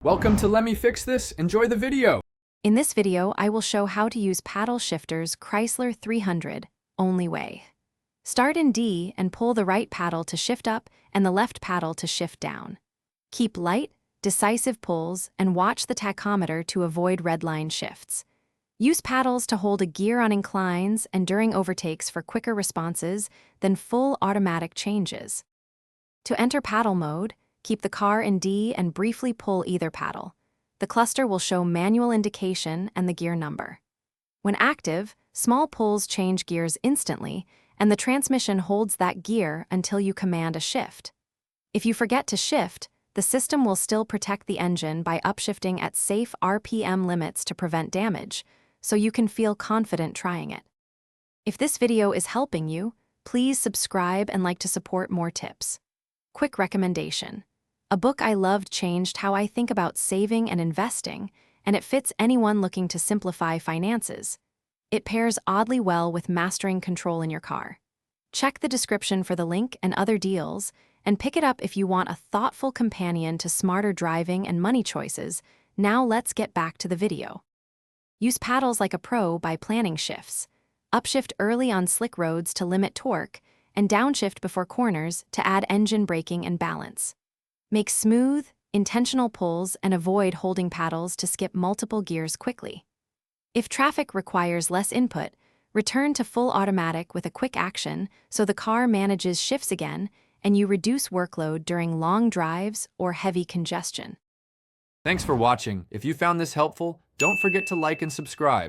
Welcome to Let Me Fix This. Enjoy the video. In this video, I will show how to use paddle shifters Chrysler 300, only way. Start in D and pull the right paddle to shift up and the left paddle to shift down. Keep light, decisive pulls and watch the tachometer to avoid redline shifts. Use paddles to hold a gear on inclines and during overtakes for quicker responses than full automatic changes. To enter paddle mode, keep the car in D and briefly pull either paddle. The cluster will show manual indication and the gear number. When active, small pulls change gears instantly, and the transmission holds that gear until you command a shift. If you forget to shift, the system will still protect the engine by upshifting at safe RPM limits to prevent damage, so you can feel confident trying it. If this video is helping you, please subscribe and like to support more tips. Quick recommendation. A book I loved changed how I think about saving and investing, and it fits anyone looking to simplify finances. It pairs oddly well with mastering control in your car. Check the description for the link and other deals, and pick it up if you want a thoughtful companion to smarter driving and money choices. Now let's get back to the video. Use paddles like a pro by planning shifts. Upshift early on slick roads to limit torque, and downshift before corners to add engine braking and balance. Make smooth, intentional pulls and avoid holding paddles to skip multiple gears quickly. If traffic requires less input, return to full automatic with a quick action so the car manages shifts again and you reduce workload during long drives or heavy congestion. Thanks for watching. If you found this helpful, don't forget to like and subscribe.